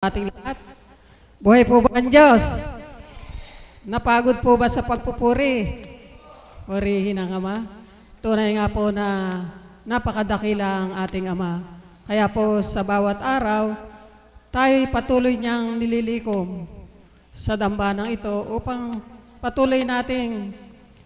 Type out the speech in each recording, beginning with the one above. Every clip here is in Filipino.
Ating lahat. Buhay po ba ang Diyos? Napagod po ba sa pagpupuri? Purihin ang Ama. Tunay nga po na napakadakila ang ating Ama. Kaya po sa bawat araw, tayo'y patuloy niyang nililikom sa dambanang ito upang patuloy nating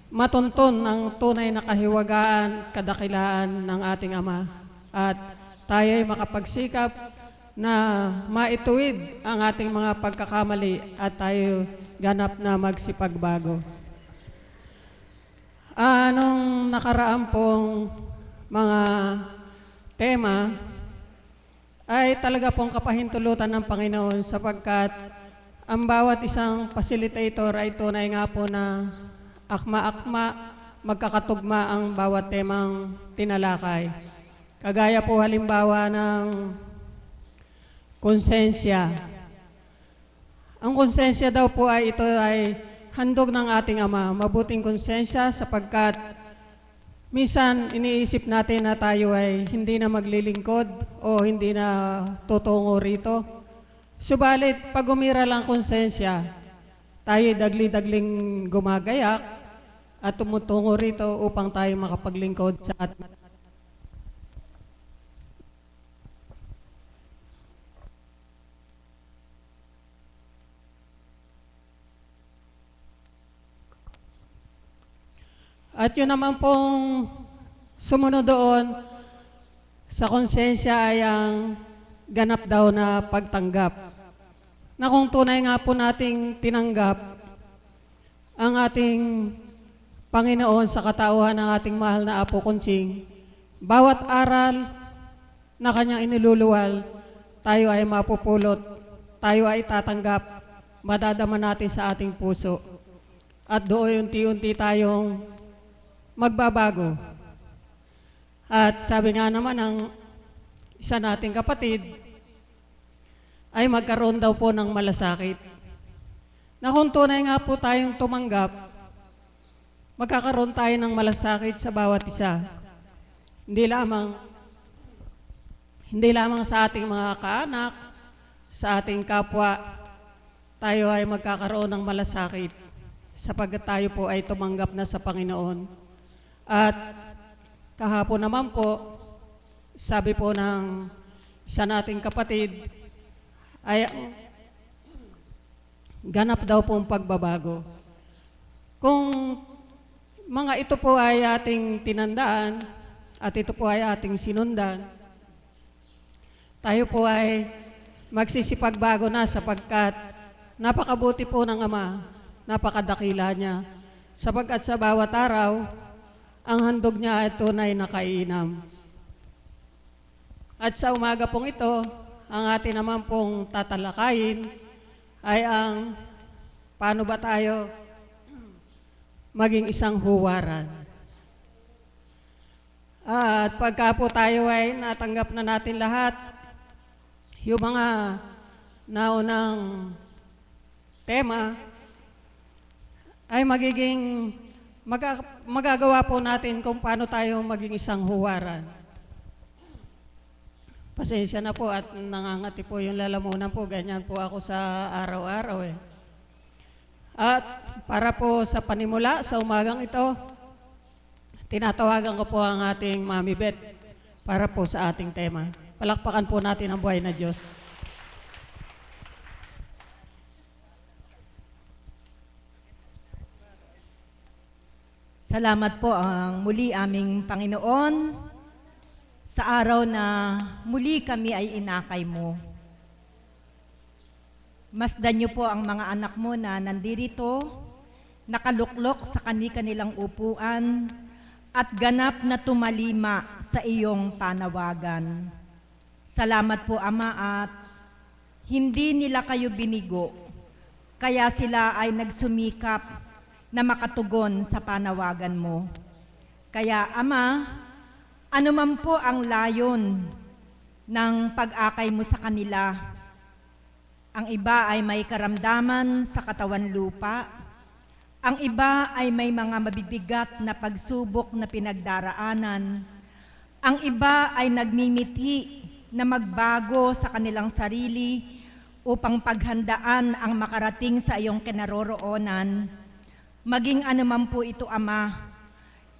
matuntun ang tunay na kahiwagaan, kadakilaan ng ating Ama. At tayo'y makapagsikap na maituwid ang ating mga pagkakamali at tayo ganap na magsipagbago. Anong nakaraan pong mga tema ay talaga pong kapahintulutan ng Panginoon sapagkat ang bawat isang facilitator ay tunay nga po na akma-akma, magkakatugma ang bawat temang tinalakay. Kagaya po halimbawa ng konsensya. Ang konsensya daw po ay ito ay handog ng ating Ama. Mabuting konsensya sapagkat minsan iniisip natin na tayo ay hindi na maglilingkod o hindi na tutungo rito. Subalit, pag umira lang konsensya, tayo dagli-dagling gumagayak at tumutungo rito upang tayo makapaglingkod sa ating At yun naman pong sumunod doon sa konsensya ay ang ganap daw na pagtanggap. Na kung tunay nga po nating tinanggap ang ating Panginoon sa katauhan ng ating mahal na Apo Kunching, bawat aral na kanyang iniluluwal, tayo ay mapupulot, tayo ay tatanggap, madadama natin sa ating puso. At doon unti-unti tayong magbabago. At sabi nga naman ng isa nating kapatid, ay magkaroon daw po ng malasakit. Na kung tunay nga po tayong tumanggap, magkakaroon tayo ng malasakit sa bawat isa. Hindi lamang sa ating mga kaanak, sa ating kapwa, tayo ay magkakaroon ng malasakit sapagkat tayo po ay tumanggap na sa Panginoon. At kahapon naman po, sabi po ng isa nating kapatid, ay ganap daw pong pagbabago. Kung mga ito po ay ating tinandaan at ito po ay ating sinundan, tayo po ay magsisipagbago na sapagkat napakabuti po ng Ama, napakadakila niya, sapagkat sa bawat araw, ang handog niya ay tunay na kaiinam. At sa umaga pong ito, ang atin naman pong tatalakayin ay ang paano ba tayo maging isang huwaran. At pagka po tayo ay natanggap na natin lahat, yung mga naunang tema ay magagawa po natin kung paano tayo maging isang huwaran. Pasensya na po at nangangati po yung lalamunan po. Ganyan po ako sa araw-araw eh. At para po sa panimula sa umagang ito, tinatawagan ko po ang ating Mami Beth para po sa ating tema. Palakpakan po natin ang buhay na Diyos. Salamat po ang muli aming Panginoon sa araw na muli kami ay inakay mo. Masdan niyo po ang mga anak mo na nandirito, nakaluklok sa kanilang upuan at ganap na tumalima sa iyong panawagan. Salamat po Ama at hindi nila kayo binigo, kaya sila ay nagsumikap na makatugon sa panawagan mo. Kaya Ama, anuman po ang layon ng pag-akay mo sa kanila, ang iba ay may karamdaman sa katawan lupa, ang iba ay may mga mabibigat na pagsubok na pinagdaraanan, ang iba ay nagmimiti na magbago sa kanilang sarili upang paghandaan ang makarating sa iyong kinaroroonan. Maging anuman po ito, Ama,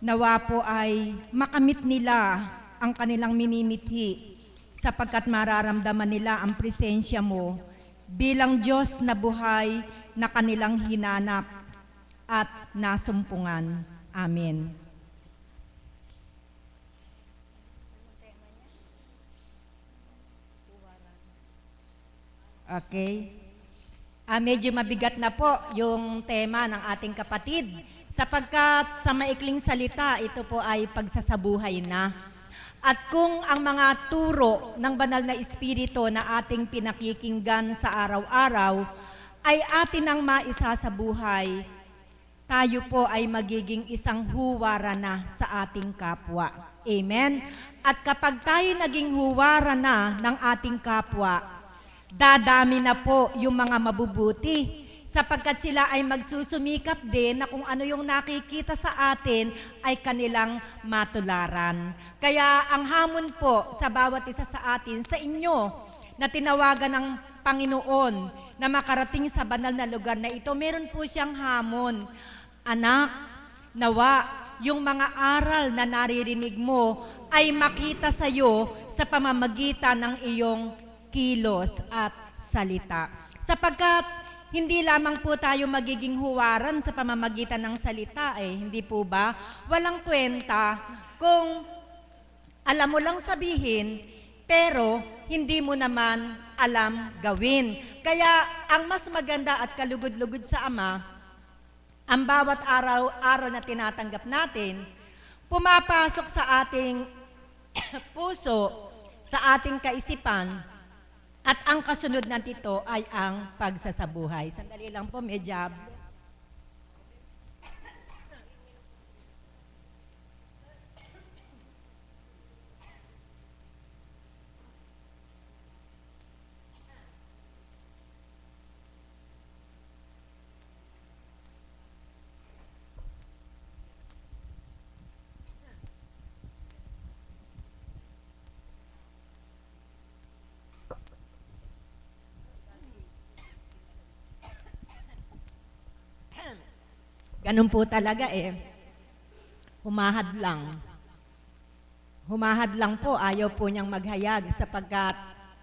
nawa po ay makamit nila ang kanilang minimithi sapagkat mararamdaman nila ang presensya mo bilang Diyos na buhay na kanilang hinanap at nasumpungan. Amen. Okay. Medyo mabigat na po yung tema ng ating kapatid sapagkat sa maikling salita, ito po ay pagsasabuhay na. At kung ang mga turo ng banal na espiritu na ating pinakikinggan sa araw-araw ay atin ang maisasabuhay, tayo po ay magiging isang huwara na sa ating kapwa. Amen? At kapag tayo naging huwara na ng ating kapwa, dadami na po yung mga mabubuti sapagkat sila ay magsusumikap din na kung ano yung nakikita sa atin ay kanilang matularan. Kaya ang hamon po sa bawat isa sa atin, sa inyo na tinawagan ng Panginoon na makarating sa banal na lugar na ito, meron po siyang hamon. Anak, nawa yung mga aral na naririnig mo ay makita sa iyo sa pamamagitan ng iyong kilos at salita. Sapagkat hindi lamang po tayo magiging huwaran sa pamamagitan ng salita hindi po ba? Walang kwenta kung alam mo lang sabihin, pero hindi mo naman alam gawin. Kaya ang mas maganda at kalugod-lugod sa Ama, ang bawat araw-araw na tinatanggap natin, pumapasok sa ating puso, sa ating kaisipan, at ang kasunod na nito ay ang pagsasabuhay. Sandali lang po, medyo. Ganun po talaga humahad lang. Humahad lang po, ayaw po niyang maghayag sapagkat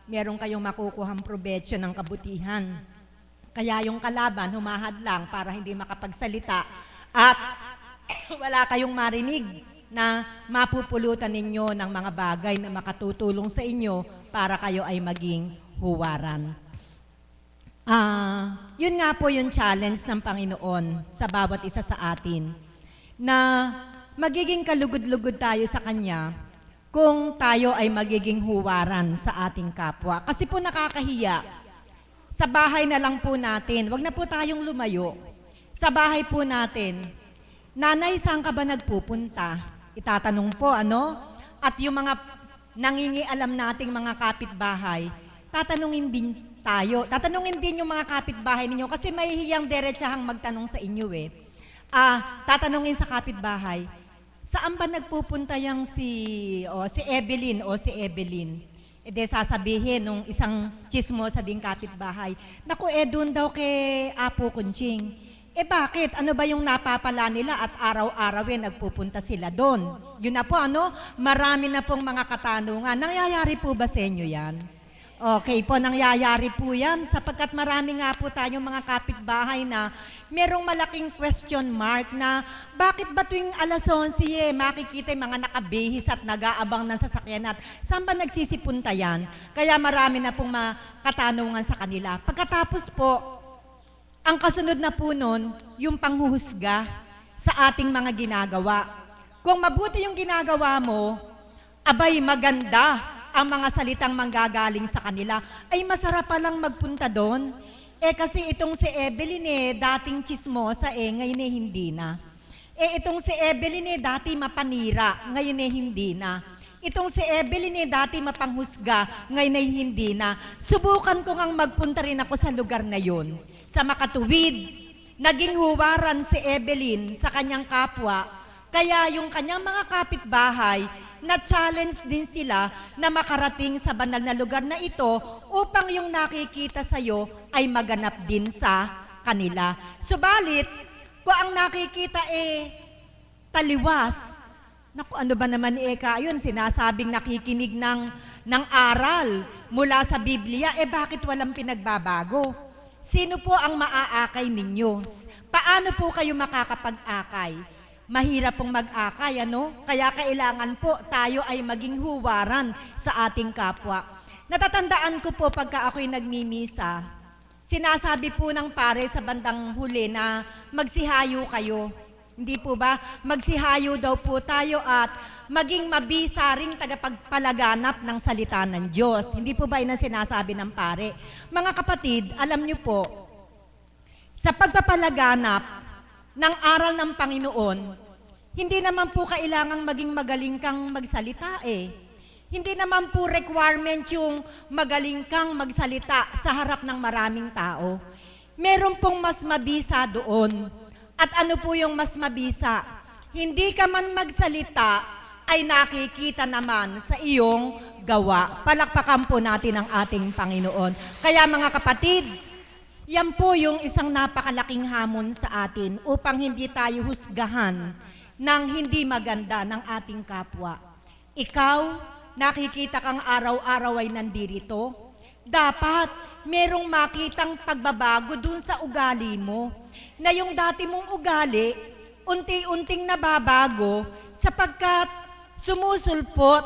meron kayong makukuhang probetsyo ng kabutihan. Kaya yung kalaban, humahad lang para hindi makapagsalita at wala kayong marinig na mapupulutan ninyo ng mga bagay na makatutulong sa inyo para kayo ay maging huwaran. Yun nga po yung challenge ng Panginoon sa bawat isa sa atin, na magiging kalugod-lugod tayo sa Kanya kung tayo ay magiging huwaran sa ating kapwa. Kasi po nakakahiya, sa bahay na lang po natin, wag na po tayong lumayo. Sa bahay po natin, nanay, saan ka ba nagpupunta? Itatanong po, At yung mga nangingialam nating mga kapitbahay, tatanungin din tayo. Tatanungin din yung mga kapitbahay ninyo kasi may hiyang diretsahang magtanong sa inyo tatanungin sa kapitbahay, saan ba nagpupunta yung si Evelyn o si Evelyn? Sasabihin nung isang chismosa ding kapitbahay, naku, doon daw kay Apo Kunching. Bakit? Ano ba yung napapala nila at araw-araw nagpupunta sila doon? Yun na po, marami na pong mga katanungan. Nangyayari po ba sa inyo yan? Okay po, nangyayari po yan sapagkat marami nga po tayong mga kapitbahay na merong malaking question mark na bakit ba tuwing alas 11 makikita yung mga nakabihis at nag-aabang ng sasakyan at saan ba nagsisipunta yan? Kaya marami na pong mga katanungan sa kanila. Pagkatapos po, ang kasunod na po nun, yung panghuhusga sa ating mga ginagawa. Kung mabuti yung ginagawa mo, abay maganda ang mga salitang manggagaling sa kanila, ay masarap palang magpunta doon. Kasi itong si Evelyn dating chismosa ngayon hindi na. Itong si Evelyn dati mapanira, ngayon hindi na. Itong si Evelyn dati mapanghusga, ngayon hindi na. Subukan ko ngang magpunta rin ako sa lugar na yon. Sa makatuwid, naging huwaran si Evelyn sa kanyang kapwa, kaya yung kanyang mga kapitbahay, na-challenge din sila na makarating sa banal na lugar na ito upang yung nakikita sa'yo ay maganap din sa kanila. Subalit, kung ang nakikita taliwas, naku, ano ba naman yun, sinasabing nakikinig ng aral mula sa Biblia, bakit walang pinagbabago? Sino po ang maaakay ninyo? Paano po kayo makakapag-akay? Mahirap pong mag-akay, ano? Kaya kailangan po tayo ay maging huwaran sa ating kapwa. Natatandaan ko po pagka ako'y nagmimisa, sinasabi po ng pare sa bandang huli na magsihayo kayo. Hindi po ba? Magsihayo daw po tayo at maging mabisa ring tagapagpalaganap ng salita ng Diyos. Hindi po ba yun ang sinasabi ng pare? Mga kapatid, alam niyo po, sa pagpapalaganap ng aral ng Panginoon, hindi naman po kailangang maging magaling kang magsalita Hindi naman po requirement yung magaling kang magsalita sa harap ng maraming tao. Meron pong mas mabisa doon. At ano po yung mas mabisa? Hindi ka man magsalita, ay nakikita naman sa iyong gawa. Palakpakan po natin ang ating Panginoon. Kaya mga kapatid, yan po yung isang napakalaking hamon sa atin upang hindi tayo husgahan ng hindi maganda ng ating kapwa. Ikaw, nakikita kang araw-araw ay nandirito, dapat merong makitang pagbabago dun sa ugali mo. Na yung dati mong ugali, unti-unting nababago sapagkat sumusulpot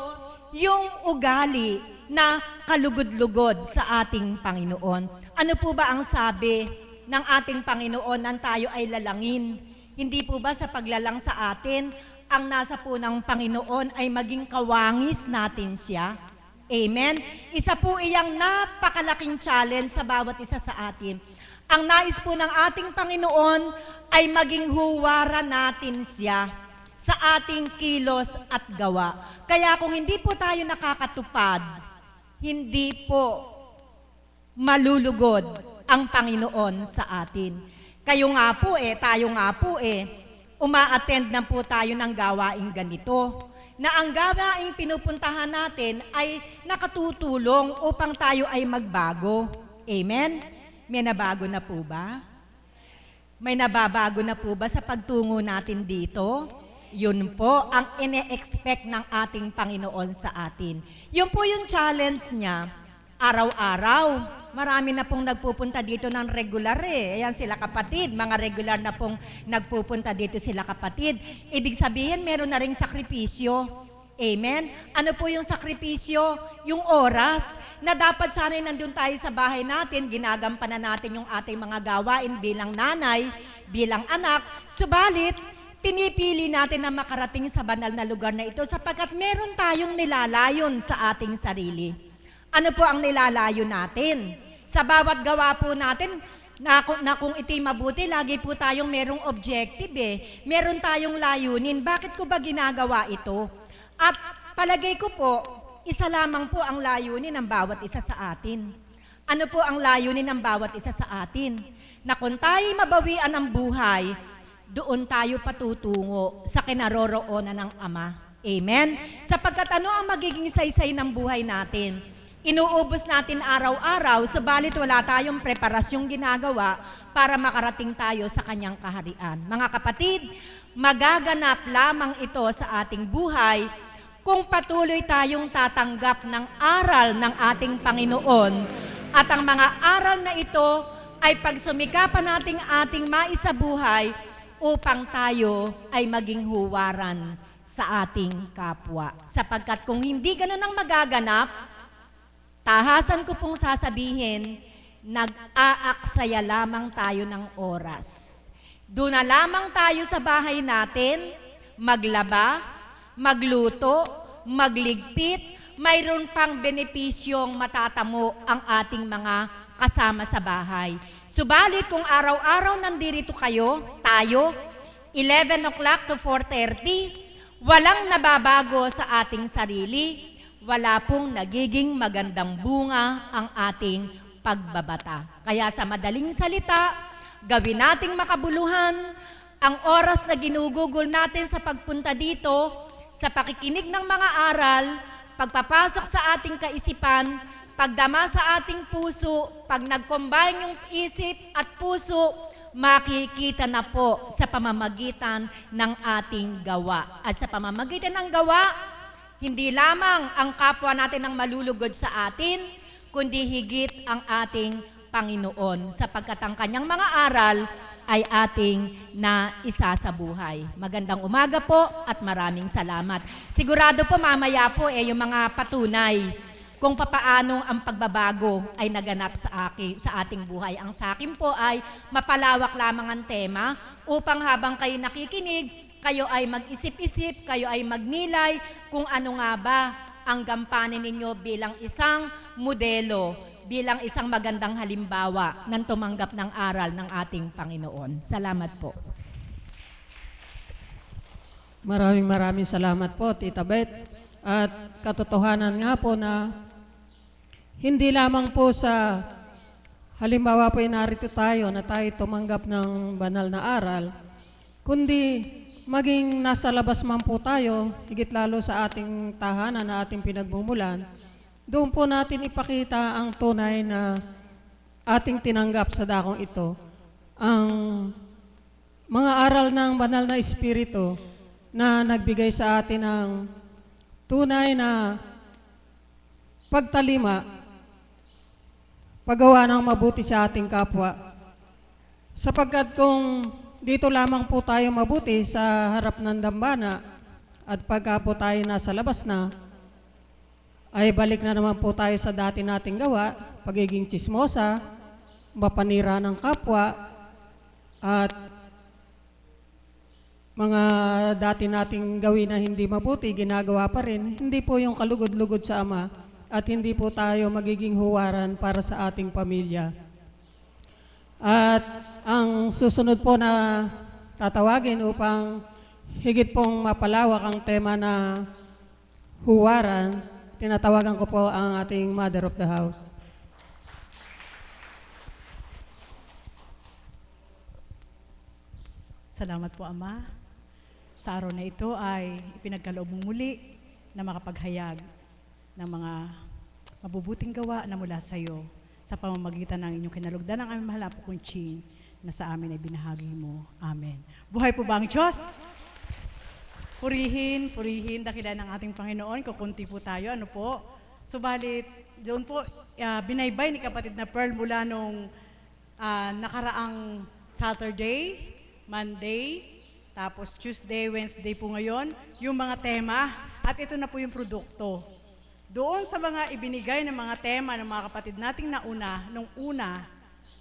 yung ugali na kalugod-lugod sa ating Panginoon. Ano po ba ang sabi ng ating Panginoon nang tayo ay lalangin? Hindi po ba sa paglalang sa atin, ang nasa po ng Panginoon ay maging kawangis natin siya? Amen? Isa po iyang napakalaking challenge sa bawat isa sa atin. Ang nais po ng ating Panginoon ay maging huwaran natin siya sa ating kilos at gawa. Kaya kung hindi po tayo nakakatupad, hindi po malulugod ang Panginoon sa atin. Kayo nga po tayo nga po uma-attend na po tayo ng gawaing ganito, na ang gawaing pinupuntahan natin ay nakatutulong upang tayo ay magbago. Amen? May nabago na po ba? May nababago na po ba sa pagtungo natin dito? Yun po ang ine-expect ng ating Panginoon sa atin. Yun po yung challenge niya. Araw-araw, marami na pong nagpupunta dito ng regular Ayan sila kapatid, mga regular na pong nagpupunta dito sila kapatid. Ibig sabihin, meron na ring sakripisyo. Amen? Ano po yung sakripisyo? Yung oras na dapat sana'y nandun tayo sa bahay natin, ginagampanan natin yung ating mga gawain bilang nanay, bilang anak. Subalit, pinipili natin na makarating sa banal na lugar na ito sapagkat meron tayong nilalayon sa ating sarili. Ano po ang nilalayo natin? Sa bawat gawa po natin, na kung ito'y mabuti, lagi po tayong merong objective Meron tayong layunin. Bakit ko ba ginagawa ito? At palagay ko po, isa lamang po ang layunin ng bawat isa sa atin. Ano po ang layunin ng bawat isa sa atin? Na kung tayo'y mabawian ng buhay, doon tayo patutungo sa kinaroroonan ng Ama. Amen? Sapagkat ano ang magiging saysay ng buhay natin? Inuubos natin araw-araw, subalit wala tayong preparasyong ginagawa para makarating tayo sa kanyang kaharian. Mga kapatid, magaganap lamang ito sa ating buhay kung patuloy tayong tatanggap ng aral ng ating Panginoon at ang mga aral na ito ay pagsumikapan nating ating maisabuhay upang tayo ay maging huwaran sa ating kapwa. Sapagkat kung hindi ganun ang magaganap, tahasan ko pong sasabihin, nag-aaksaya lamang tayo ng oras. Doon na lamang tayo sa bahay natin, maglaba, magluto, magligpit, mayroon pang benepisyong matatamo ang ating mga kasama sa bahay. Subalit kung araw-araw nandirito tayo, 11 o'clock to 4:30, walang nababago sa ating sarili, wala pong nagiging magandang bunga ang ating pagbabata. Kaya sa madaling salita, gawin nating makabuluhan ang oras na ginugugol natin sa pagpunta dito sa pakikinig ng mga aral, pagpapasok sa ating kaisipan, pagdama sa ating puso, pag nag-combine yung isip at puso, makikita na po sa pamamagitan ng ating gawa. At sa pamamagitan ng gawa, hindi lamang ang kapwa natin ang malulugod sa atin, kundi higit ang ating Panginoon, sapagkat ang kanyang mga aral ay ating naisa sa buhay. Magandang umaga po at maraming salamat. Sigurado po mamaya po yung mga patunay kung papaano ang pagbabago ay naganap sa ating buhay. Ang sa akin po ay mapalawak lamang ang tema upang habang kayo nakikinig, kayo ay mag-isip-isip, kayo ay magnilay kung ano nga ba ang gampanin ninyo bilang isang modelo, bilang isang magandang halimbawa ng tumanggap ng aral ng ating Panginoon. Salamat po. Maraming salamat po, Tita Beth. At katotohanan nga po na hindi lamang po sa halimbawa po narito tayo na tayo tumanggap ng banal na aral, kundi maging nasa labas man po tayo, higit lalo sa ating tahanan na ating pinagmumulan, doon po natin ipakita ang tunay na ating tinanggap sa dakong ito, ang mga aral ng banal na Espiritu na nagbigay sa atin ng tunay na pagtalima, paggawa ng mabuti sa ating kapwa. Sapagkat kung dito lamang po tayo mabuti sa harap ng dambana at pagka po tayo nasa labas na, ay balik na naman po tayo sa dati nating gawa, pagiging tsismosa, mapanira ng kapwa, at mga dati nating gawin na hindi mabuti, ginagawa pa rin. Hindi po yung kalugod-lugod sa Ama at hindi po tayo magiging huwaran para sa ating pamilya. At ang susunod po na tatawagin upang higit pong mapalawak ang tema na huwaran, tinatawagan ko po ang ating Mother of the House. Salamat po, Ama. Sa araw na ito ay ipinagkaloob mong muli na makapaghayag ng mga mabubuting gawa na mula sa iyo sa pamamagitan ng inyong kinalugdan ng aming mahal na Apo Conching na sa amin ay binahagi mo. Amen. Buhay po ba ang Diyos? Purihin, dakilan ng ating Panginoon. Kukunti po tayo, ano po? Subalit, doon po, binaybay ni kapatid na Pearl mula nung nakaraang Saturday, Monday, tapos Tuesday, Wednesday po ngayon, yung mga tema, at ito na po yung produkto. Doon sa mga ibinigay ng mga tema ng mga kapatid nating nauna, nung una,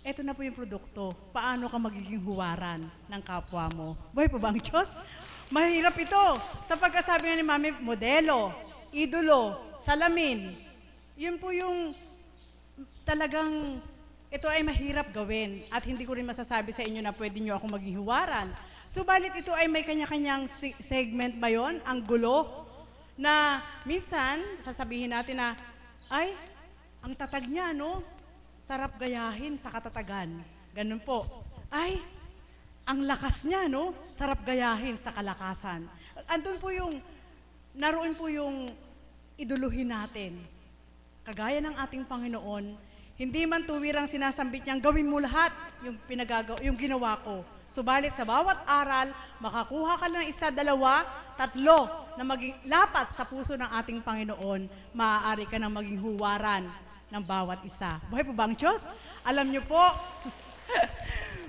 ito na po yung produkto. Paano ka magiging huwaran ng kapwa mo? Buhay po ba ang Diyos? Mahirap ito. Sapagkat sabi nga ni Mami, modelo, idolo, salamin. Yun po yung talagang ito ay mahirap gawin at hindi ko rin masasabi sa inyo na pwede nyo ako maging huwaran. Subalit ito ay may kanya-kanyang segment ba yun? Ang gulo na minsan sasabihin natin na, ay, ang tatag niya, no? Sarap gayahin sa katatagan. Ganun po. Ay, ang lakas niya, no? Sarap gayahin sa kalakasan. Andun po yung, naroon po yung iduluhin natin. Kagaya ng ating Panginoon, hindi man tuwirang sinasambit niyang gawin mo lahat yung ginawa ko. Subalit sa bawat aral, makakuha ka ng isa, dalawa, tatlo na maging lapat sa puso ng ating Panginoon, maaari ka ng maging huwaran ng bawat isa. Buhay po ba ang Diyos? Alam niyo po,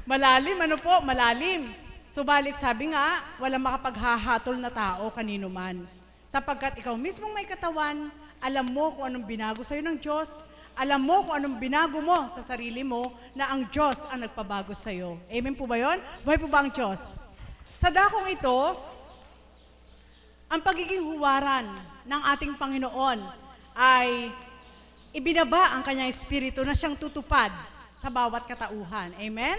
malalim, ano po? Malalim. Subalit sabi nga, walang makapaghahatol na tao kanino man. Sapagkat ikaw mismong may katawan, alam mo kung anong binago sa'yo ng Diyos, alam mo kung anong binago mo sa sarili mo na ang Diyos ang nagpabago sa'yo. Amen po ba yun? Buhay po ba ang Diyos? Sa dakong ito, ang pagiging huwaran ng ating Panginoon ay ibinaba ang kanyang espiritu na siyang tutupad sa bawat katauhan. Amen?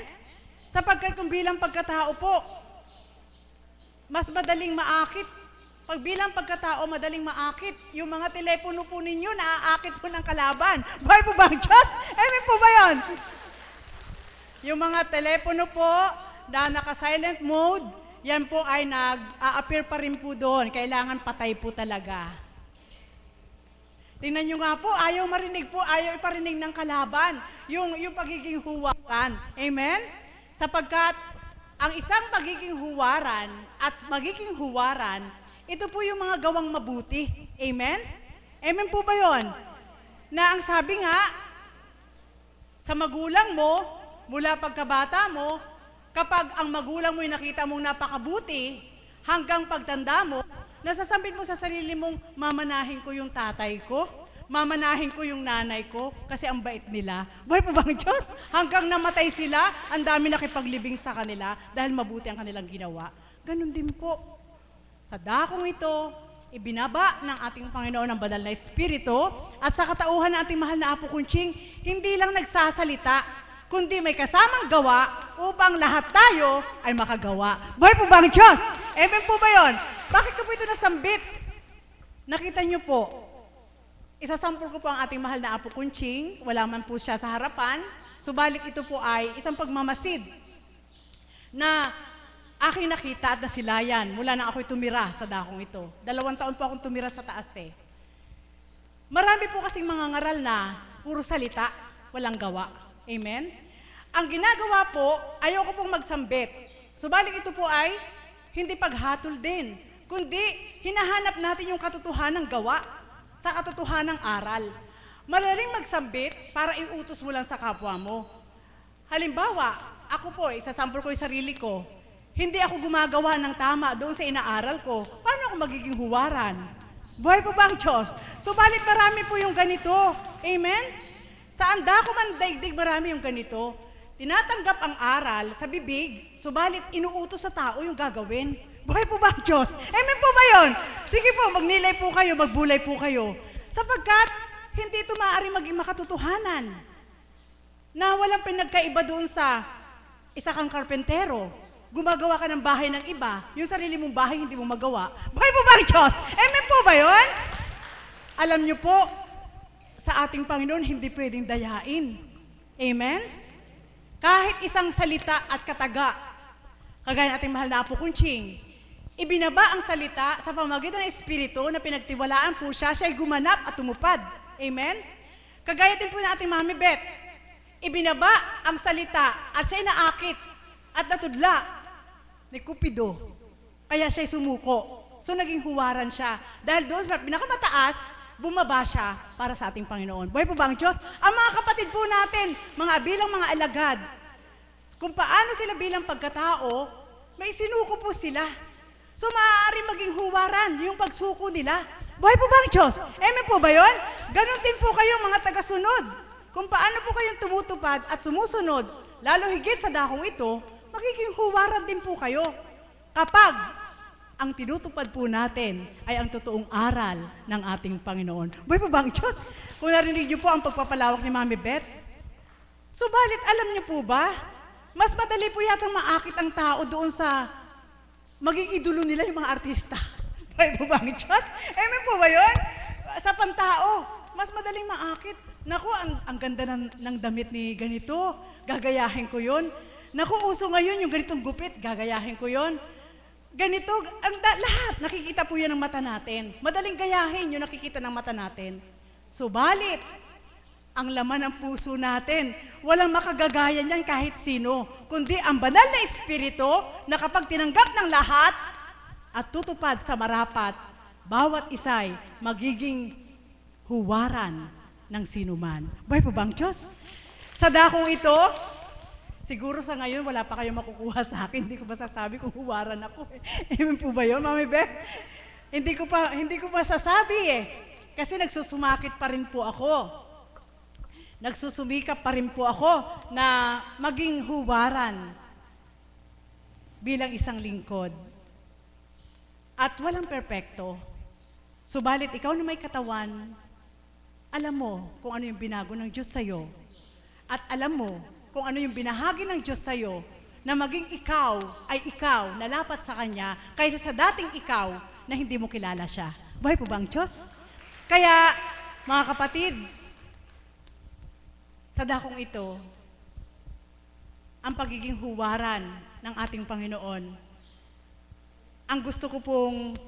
Sapagkat kung bilang pagkatao po, mas madaling maakit. Pag bilang pagkatao, madaling maakit. Yung mga telepono po ninyo, naaakit po ng kalaban. Buhay po ba ang Diyos? Amen po ba yun? Yung mga telepono po na naka-silent mode, yan po ay nag-a-appear pa rin po doon. Kailangan patay po talaga. Tingnan nyo nga po, ayaw marinig po, ayaw iparinig ng kalaban. Yung pagiging huwaran. Amen? Sapagkat ang isang pagiging huwaran at magiging huwaran, ito po yung mga gawang mabuti. Amen? Amen po ba yun? Na ang sabi nga, sa magulang mo, mula pagkabata mo, kapag ang magulang mo'y nakita mong napakabuti, hanggang pagtanda mo, nasasambit mo sa sarili mong, mamanahin ko yung tatay ko, mamanahin ko yung nanay ko, kasi ang bait nila. Buhay po bang Diyos? Hanggang namatay sila, ang dami nakipaglibing sa kanila, dahil mabuti ang kanilang ginawa. Ganon din po. Sa dakong ito, ibinaba ng ating Panginoon ang banal na Espiritu, at sa katauhan ng ating mahal na Apo Kunching, hindi lang nagsasalita, kundi may kasamang gawa upang lahat tayo ay makagawa. Buhay po ba ang Diyos? Amen po ba yun? Bakit ko po ito nasambit? Nakita niyo po, isasampol ko po ang ating mahal na Apo Kunching, wala man po siya sa harapan, subalit ito po ay isang pagmamasid na aking nakita at nasilayan mula na ako'y tumira sa dakong ito. 2 taon po akong tumira sa taas eh. Marami po kasing mga ngaral na puro salita, walang gawa. Amen? Ang ginagawa po, ayoko pong magsambit. Subalit ito po ay hindi paghatol din, kundi hinahanap natin yung katotohanan ng gawa sa katotohanan ng aral. Madaling magsambit para iutos mo lang sa kapwa mo. Halimbawa, ako po, isasample ko yung sarili ko. Hindi ako gumagawa ng tama doon sa inaaral ko. Paano ako magiging huwaran? Buhay po ba ang Diyos? Subalit marami po yung ganito. Amen? Saan dako man daigdig marami yung ganito. Tinatanggap ang aral sa bibig, subalit inuutos sa tao yung gagawin. Buhay po ba ang Diyos? Amen po ba yun? Sige po, magnilay po kayo, magbulay po kayo. Sapagkat hindi ito maaari maging makatotohanan. Na walang pinagkaiba doon sa isa kang karpentero. Gumagawa ka ng bahay ng iba, yung sarili mong bahay hindi mo magawa. Buhay po ba ang Diyos? Amen po ba yun? Alam niyo po, sa ating Panginoon, hindi pwedeng dayain. Amen? Kahit isang salita at kataga, kagaya ng ating mahal na Apo Kunching, ibinaba ang salita sa pamamagitan ng Espiritu na pinagtiwalaan po siya, siya'y gumanap at tumupad. Amen? Kagaya din po ng ating Mami Beth, ibinaba ang salita at siya'y naakit at natudla ni Cupido. Kaya siya'y sumuko. So naging huwaran siya. Dahil doon sa pinakamataas, bumaba siya para sa ating Panginoon. Buhay po ba ang Diyos? Ang mga kapatid po natin, bilang mga alagad, kung paano sila bilang pagkatao, may sinuko po sila. So maaari maging huwaran yung pagsuko nila. Buhay po ba ang Diyos? Amen po ba yun? Ganon din po kayong mga tagasunod. Kung paano po kayong tumutupad at sumusunod, lalo higit sa dakong ito, magiging huwaran din po kayo. Kapag ang tinutupad po natin ay ang totoong aral ng ating Panginoon. Buhay po ba ang Diyos? Kung narinig niyo po ang pagpapalawak ni Mami Beth, subalit alam niyo po ba, mas madali po yatang maakit ang tao doon sa maging idolo nila yung mga artista. Buhay po ba ang Diyos? Amen po ba yun? Sa pantao, mas madaling maakit. Naku, ang ganda ng damit ni ganito, gagayahin ko yun. Naku, uso ngayon yung ganitong gupit, gagayahin ko yun. Ganito, lahat, nakikita po yan ng mata natin. Madaling gayahin yung nakikita ng mata natin. Subalit, ang laman ng puso natin, walang makagagaya niyan kahit sino, kundi ang banal na Espiritu na kapag tinanggap ng lahat at tutupad sa marapat, bawat isa'y magiging huwaran ng sinuman. Buhay po ba ang Diyos? Sa dakong ito, siguro sa ngayon, wala pa kayong makukuha sa akin. Hindi ko masasabi kung huwaran ako. Amen po ba yun, Mami Beth? Hindi ko masasabi eh. Kasi nagsusumakit pa rin po ako. Nagsusumikap pa rin po ako na maging huwaran bilang isang lingkod. At walang perpekto. Subalit ikaw na may katawan, alam mo kung ano yung binago ng Diyos sa'yo. At alam mo kung ano yung binahagi ng Diyos sa'yo, na maging ikaw ay ikaw na lapat sa Kanya, kaysa sa dating ikaw na hindi mo kilala siya. Buhay po ba ang Diyos? Kaya, mga kapatid, sa dakong ito, ang pagiging huwaran ng ating Panginoon ang gusto ko pong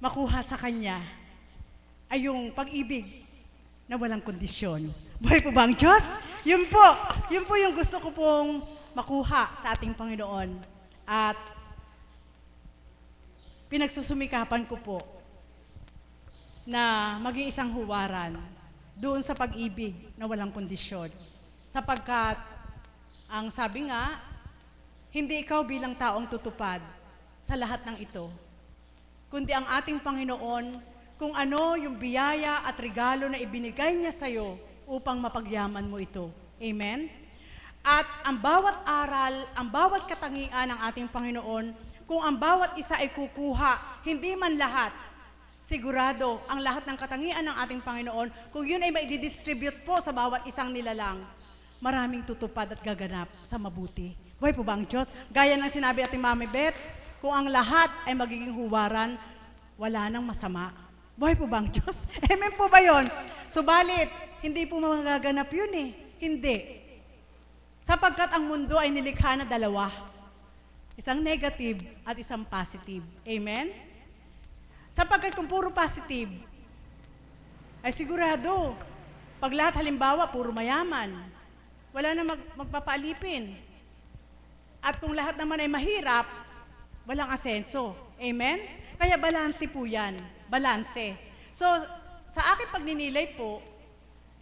makuha sa Kanya ay yung pag-ibig na walang kondisyon. Buhay po ba ang Diyos? Yun po yung gusto ko pong makuha sa ating Panginoon. At pinagsusumikapan ko po na maging isang huwaran doon sa pag-ibig na walang kondisyon. Sapagkat, ang sabi nga, hindi ikaw bilang taong tutupad sa lahat ng ito, kundi ang ating Panginoon kung ano yung biyaya at regalo na ibinigay niya sa iyo upang mapagyaman mo ito. Amen? At ang bawat aral, ang bawat katangian ng ating Panginoon, kung ang bawat isa ay kukuha, hindi man lahat, sigurado ang lahat ng katangian ng ating Panginoon, kung yun ay maididistribute po sa bawat isang nilalang, maraming tutupad at gaganap sa mabuti. Buhay po ba ang Diyos? Gaya ng sinabi ating Mami Beth, kung ang lahat ay magiging huwaran, wala nang masama. Buhay po ba ang Diyos? Amen po ba yun? Subalit, hindi po magaganap yun eh. Hindi. Sapagkat ang mundo ay nilikha na dalawa. Isang negative at isang positive. Amen? Sapagkat kung puro positive, ay sigurado, pag lahat halimbawa, puro mayaman, wala na magpapaalipin. At kung lahat naman ay mahirap, walang asenso. Amen? Kaya balanse po yan. Balanse. So, sa aking pagninilay po,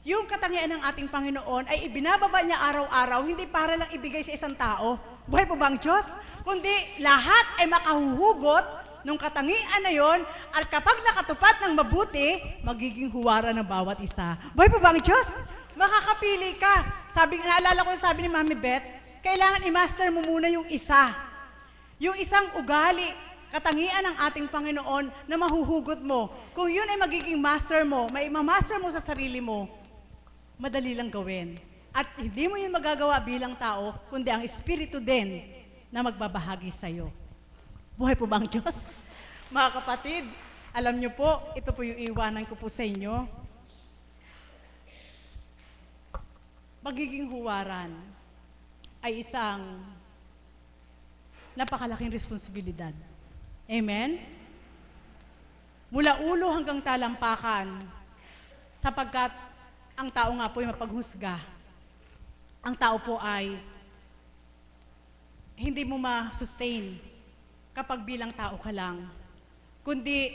yung katangian ng ating Panginoon ay ibinababa niya araw-araw, hindi para lang ibigay sa isang tao. Buhay po ba ang Diyos? Kundi lahat ay makahuhugot ng katangian na yon, at kapag nakatupad ng mabuti, magiging huwara ng bawat isa. Buhay po ba ang Diyos? Makakapili ka. Naalala ko yung sabi ni Mami Beth, kailangan i-master mo muna yung isa. Yung isang ugali, katangian ng ating Panginoon na mahuhugot mo. Kung yun ay magiging master mo, may ma-master mo sa sarili mo, madali lang gawin. At hindi mo yun magagawa bilang tao, kundi ang Espiritu din na magbabahagi sa'yo. Buhay po ba ang Diyos? Mga kapatid, alam niyo po, ito po yung iwanan ko po sa inyo. Magiging huwaran ay isang napakalaking responsibilidad. Amen? Mula ulo hanggang talampakan, sapagkat ang tao nga po ay mapaghusga. Ang tao po ay hindi mo ma-sustain kapag bilang tao ka lang. Kundi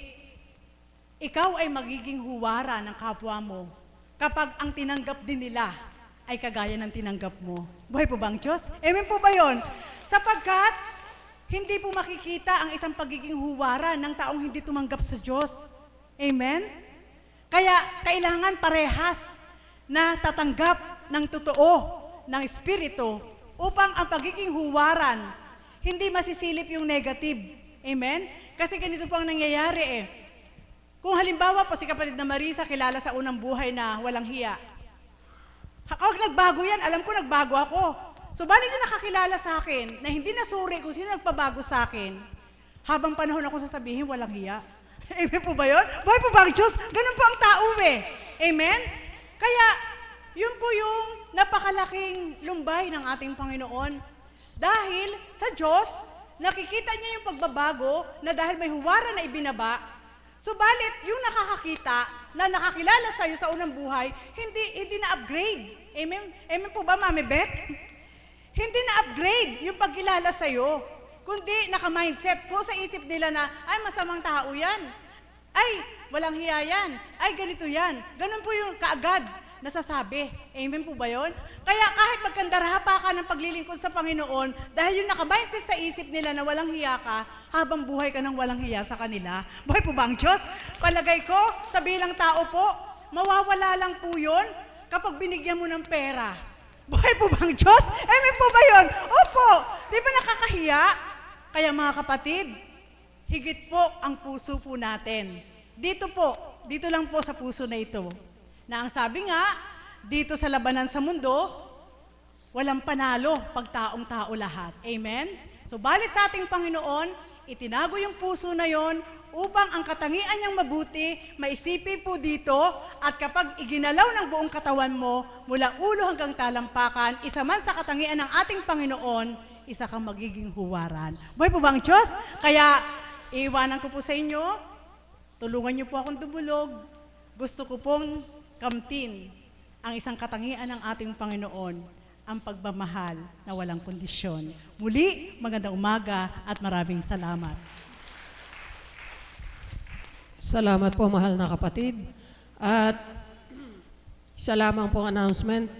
ikaw ay magiging huwara ng kapwa mo kapag ang tinanggap din nila ay kagaya ng tinanggap mo. Buhay po ba ang Diyos? Amen po ba yun? Sapagkat hindi po makikita ang isang pagiging huwara ng taong hindi tumanggap sa Diyos. Amen? Kaya kailangan parehas na tatanggap ng totoo, ng Espiritu, upang ang pagiging huwaran, hindi masisilip yung negative. Amen? Kasi ganito po ang nangyayari eh. Kung halimbawa po si kapatid na Marisa kilala sa unang buhay na walang hiya. Nagbago yan, alam ko nagbago ako. So, bali niyo nakakilala sa akin na hindi nasuri kung sino nagpabago sa akin, habang panahon ako sasabihin, walang hiya. Amen po ba yun? Buhay po ba ang Diyos? Ganun po ang tao eh. Amen? Kaya, yun po yung napakalaking lumbay ng ating Panginoon. Dahil sa Diyos, nakikita niya yung pagbabago na dahil may huwara na ibinaba, subalit yung nakakakita na nakakilala sa iyo sa unang buhay, hindi na-upgrade. Amen? Amen po ba, Mami Beth? Hindi na-upgrade yung pagkilala sa'yo, kundi naka-mindset po sa isip nila na, ay, masamang tao yan. Ay, walang hiya yan. Ay, ganito yan. Ganun po yung kaagad nasasabi. Amen po ba yun? Kaya kahit magkandarapa ka ng paglilingkod sa Panginoon, dahil yung naka-mindset sa isip nila na walang hiya ka, habang buhay ka ng walang hiya sa kanila. Buhay po ba ang Diyos? Palagay ko, sa bilang tao po, mawawala lang po yun kapag binigyan mo ng pera. Buhay po bang Diyos? Amen po ba yun? Opo! Di ba nakakahiya? Kaya mga kapatid, higit po ang puso po natin. Dito lang po sa puso na ito. Na ang sabi nga, dito sa labanan sa mundo, walang panalo pag taong-tao lahat. Amen? So balit sa ating Panginoon, itinago yung puso na yon upang ang katangian niyang mabuti, maisipi po dito, at kapag iginalaw ng buong katawan mo, mula ulo hanggang talampakan, isa man sa katangian ng ating Panginoon, isa kang magiging huwaran. Buhay po ba ang Diyos? Kaya, iiwanan ko po sa inyo. Tulungan niyo po akong dumulog. Gusto ko pong kamtin ang isang katangian ng ating Panginoon, ang pagmamahal na walang kondisyon. Muli, magandang umaga at maraming salamat. Salamat po, mahal na kapatid. At isa lamang pong announcement.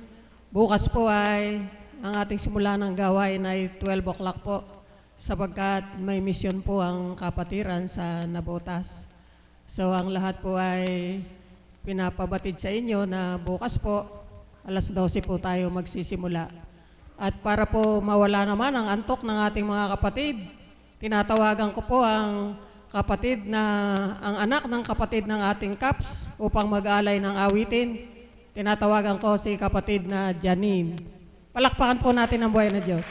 Bukas po ay ang ating simula ng gawain ay 12 o'clock po sapagkat may misyon po ang kapatiran sa Nabotas. So ang lahat po ay pinapabatid sa inyo na bukas po, alas 12 po tayo magsisimula. At para po mawala naman ang antok ng ating mga kapatid, tinatawagan ko po ang kapatid ang anak ng kapatid ng ating CAPS upang mag-alay ng awitin. Tinatawagan ko si kapatid na Janine. Palakpakan po natin ang buhay na Diyos.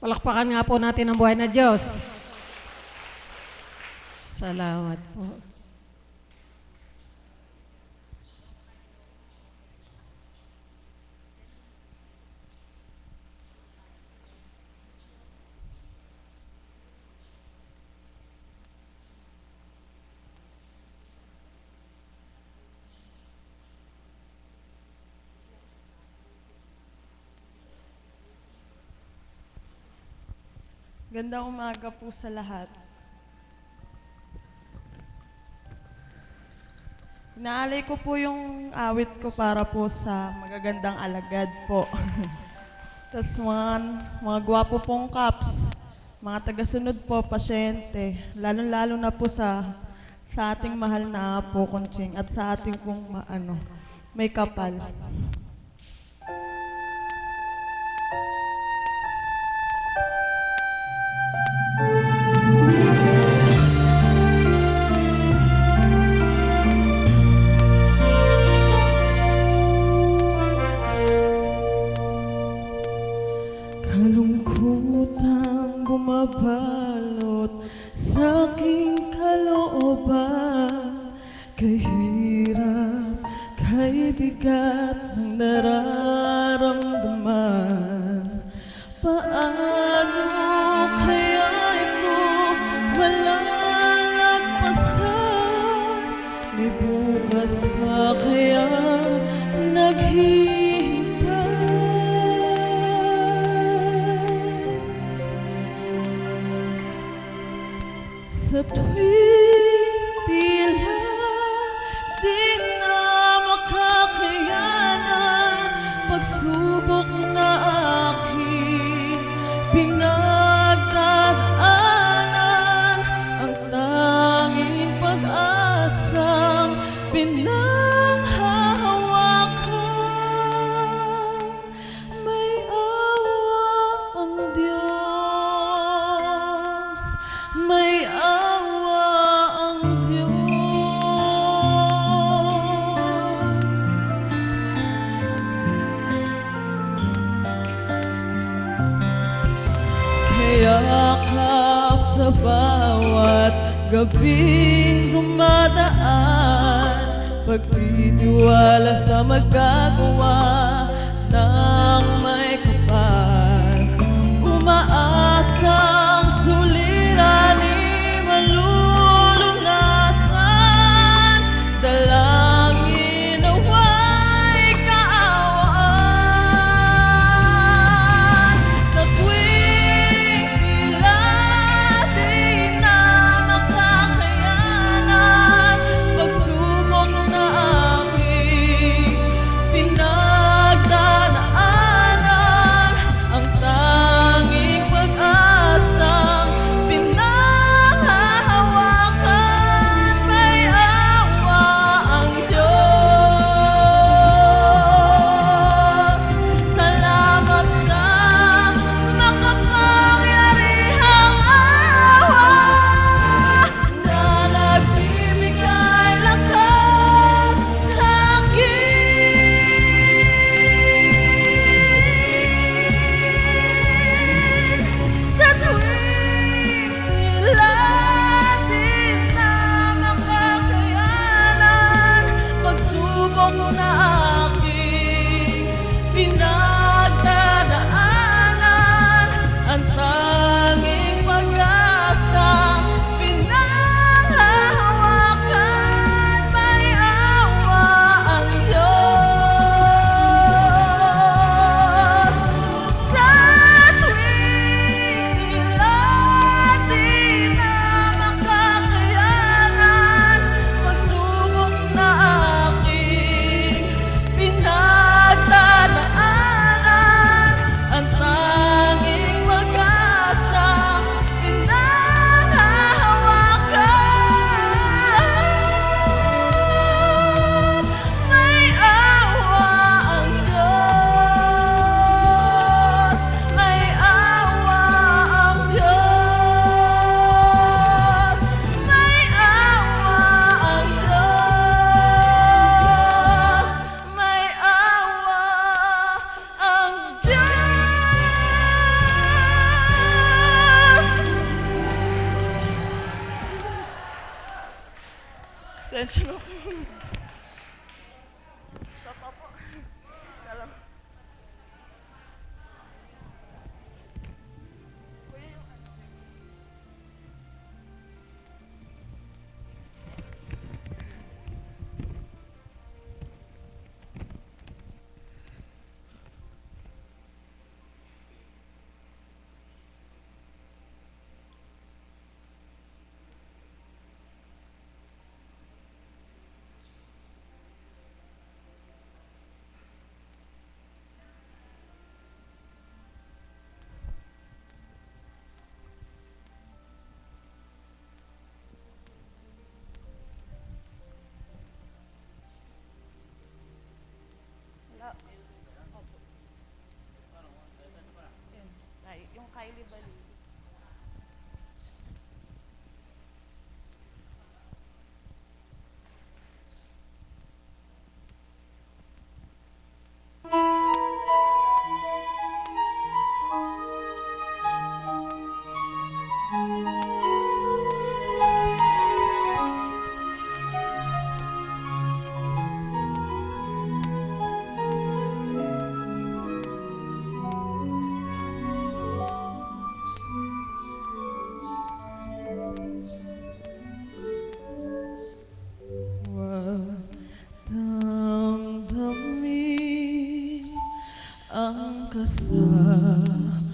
Palakpakan nga po natin ang buhay na Diyos. Salamat po. Gandang umaga po sa lahat. Inaalay ko po yung awit ko para po sa magagandang alagad po. Tapos mga gwapo pong caps, mga tagasunod po, pasyente, lalo-lalo na po sa ating mahal na po, Konching, at sa ating pong may kapal. Kalungkutang bumabalot sa aking kalooban, kahirap, kay bigat ng nararamdaman. Paano kaya ito malalagpasan? May bukas pa kaya sa tuwing tila di na makakayanan, pagsubok na aking pinagdaanan, ang tanging pag-asang pinanghahawakan. May awa ang Diyos, may yakap sa bawat gabing dumadaan, pagtitiwala sa magagawa ng may kapal, umaasang suliranin malulunasan, dalangin nawa'y kaawaan. Sa tuwing pagsubok na aking pinag Pasensya na po. Sapa po. Alam. Yung Kylie Bali. Damdamin ang kasawian,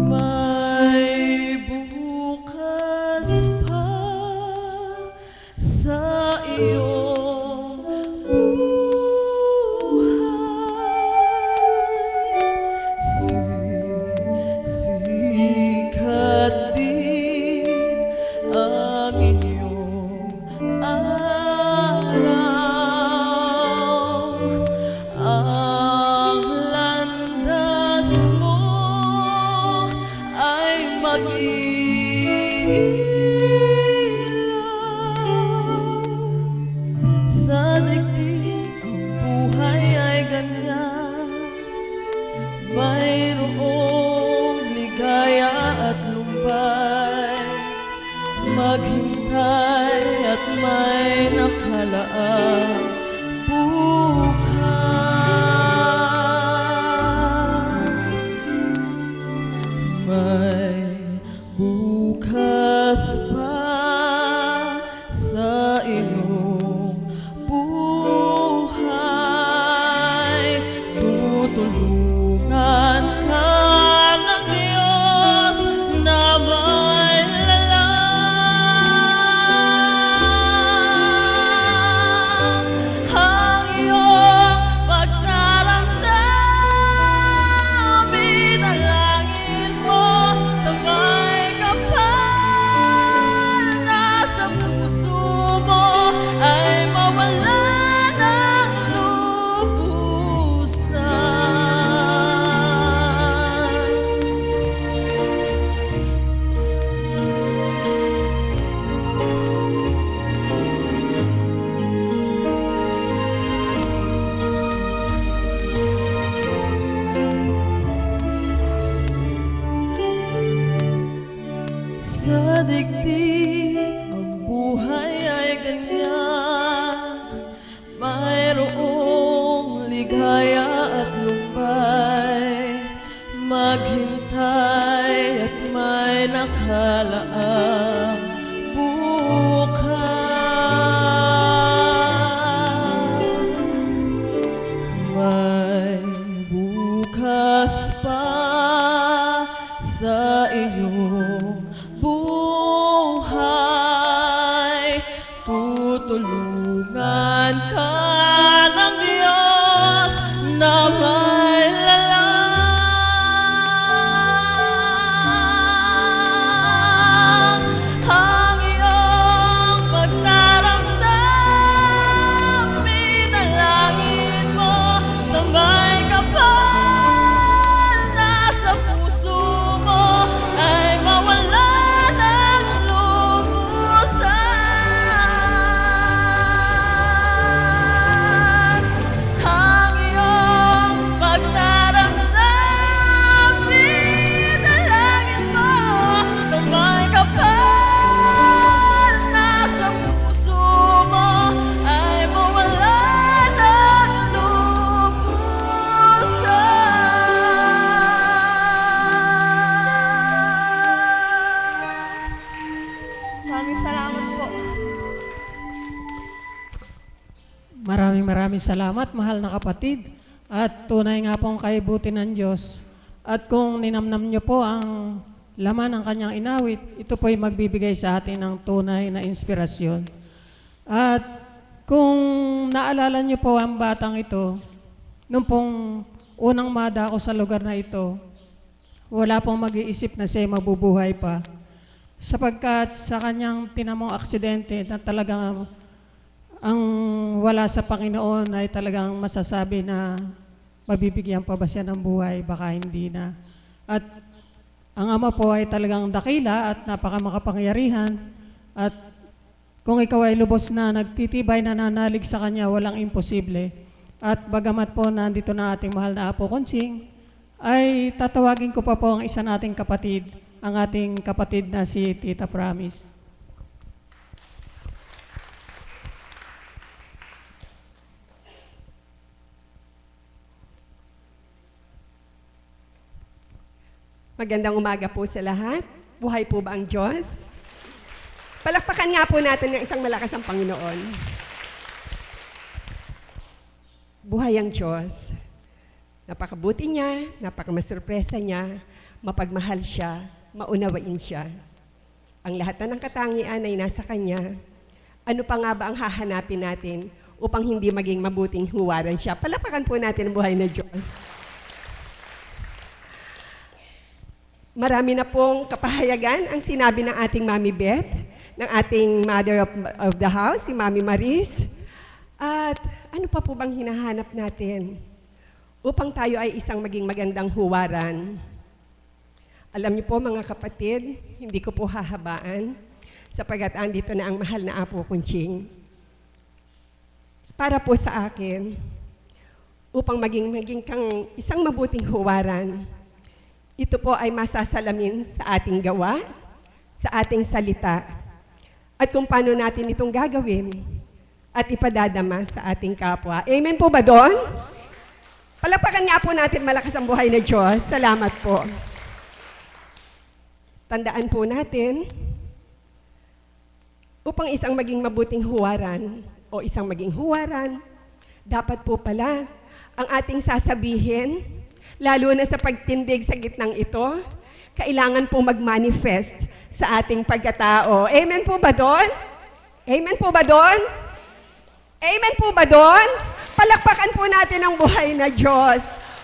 may bukas pa sa iyong buhay. Sikat din ang iyong araw, ang landas mo ay mag-ilaw. Sa digdig ang buhay ay ganyan, mayroong ligaya at lumbay, maghintay at may nakalaang bukas. May bukas pa sa iyong buhay, tutulungan ka ng Diyos na may lalang. Ang iyong pagdaramdam, idalangin mo sa may kapal na sa puso mo ay mawala ng lubusan. Sa digdig ang buhay ay ganyan, mayroong ligaya at lumbay, maghintay at may nakalaang bukas. May bukas pa sa iyong buhay, tutulungan ka ng Diyos na may lalang. Ang iyong pagdaramdam, idalangin mo sa may kapal na sa puso mo ay mawala ng lubusan. Maraming salamat, mahal na kapatid. At tunay nga pong kaibuti ng Diyos. At kung ninamnam niyo po ang laman ng kanyang inawit, ito po'y magbibigay sa atin ng tunay na inspirasyon. At kung naalala niyo po ang batang ito, nung pong unang madako sa lugar na ito, wala pong mag-iisip na siya mabubuhay pa. Sapagkat sa kanyang tinamong aksidente na talagang ang wala sa Panginoon ay talagang masasabi na mabibigyan pa ba siya ng buhay, baka hindi na. At ang Ama po ay talagang dakila at napakamakapangyarihan. At kung ikaw ay lubos na nagtitibay, nananalig sa Kanya, walang imposible. At bagamat po nandito na ating mahal na Apo Konsing, ay tatawagin ko pa po ang isa nating kapatid, ang ating kapatid na si Tita Promise. Magandang umaga po sa lahat. Buhay po ba ang Diyos? Palakpakan nga po natin ng isang malakas ang Panginoon. Buhay ang Diyos. Napakabuti niya, napakamasurpresa niya, mapagmahal siya, maunawain siya. Ang lahat na ng katangian ay nasa Kanya. Ano pa nga ba ang hahanapin natin upang hindi maging mabuting huwaran siya? Palakpakan po natin ang buhay na Diyos. Marami na pong kapahayagan ang sinabi ng ating Mami Beth, ng ating Mother of the House, si Mami Maris. At ano pa po bang hinahanap natin upang tayo ay isang maging magandang huwaran? Alam niyo po mga kapatid, hindi ko po hahabaan sapagkat andito na ang mahal na Apo Kunching. Para po sa akin, upang maging kang isang mabuting huwaran, ito po ay masasalamin sa ating gawa, sa ating salita, at kung paano natin itong gagawin at ipadadama sa ating kapwa. Amen po ba doon? Palakpakan nga po natin malakas ang buhay na Diyos. Salamat po. Tandaan po natin, upang isang maging mabuting huwaran o isang maging huwaran, dapat po pala ang ating sasabihin, lalo na sa pagtindig sa gitnang ito, kailangan po mag-manifest sa ating pagkatao. Amen po ba doon? Amen po ba doon? Amen po ba doon? Palakpakan po natin ang buhay na Diyos.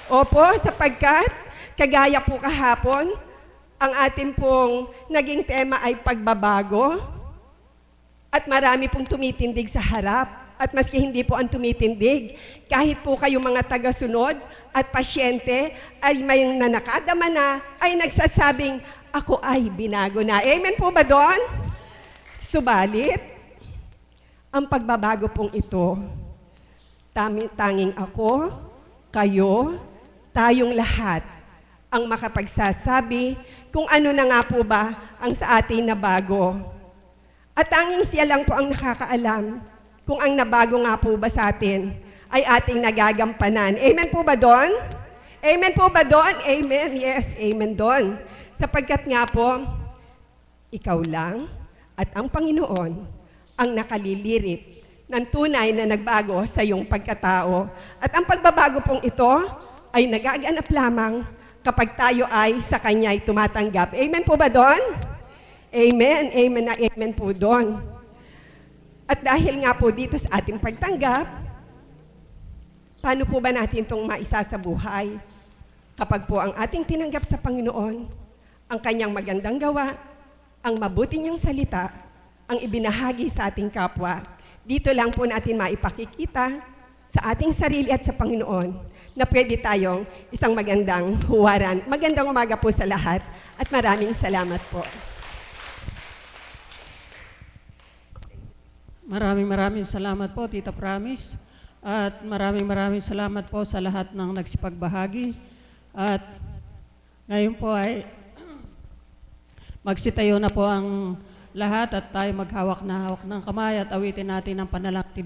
Opo, sapagkat kagaya po kahapon, ang atin pong naging tema ay pagbabago at marami pong tumitindig sa harap. At maski hindi po ang tumitindig, kahit po kayong mga tagasunod at pasyente ay may nanakadama na, ay nagsasabing, ako ay binago na. Amen po ba doon? Subalit, ang pagbabago pong ito, tanging ako, kayo, tayong lahat, ang makapagsasabi kung ano na nga po ba ang sa atin na bago. At tanging siya lang po ang nakakaalam kung ang nabago nga po ba sa atin ay ating nagagampanan. Amen po ba doon? Amen po ba doon? Amen. Yes, amen doon. Sapagkat nga po, ikaw lang at ang Panginoon ang nakalilirip ng tunay na nagbago sa iyong pagkatao. At ang pagbabago pong ito ay nagaganap lamang kapag tayo ay sa Kanya ay tumatanggap. Amen po ba doon? Amen. Amen na amen po doon. At dahil nga po dito sa ating pagtanggap, paano po ba natin itong maisa sa buhay? Kapag po ang ating tinanggap sa Panginoon, ang Kanyang magandang gawa, ang mabuti niyang salita, ang ibinahagi sa ating kapwa, dito lang po natin maipakikita sa ating sarili at sa Panginoon na pwede tayong isang magandang huwaran. Magandang umaga po sa lahat at maraming salamat po. Maraming salamat po, Tita Promise. At maraming salamat po sa lahat ng nagsipagbahagi. At ngayon po ay magsitayo na po ang lahat at tayo maghawak na hawak ng kamay at awitin natin ang panalangin.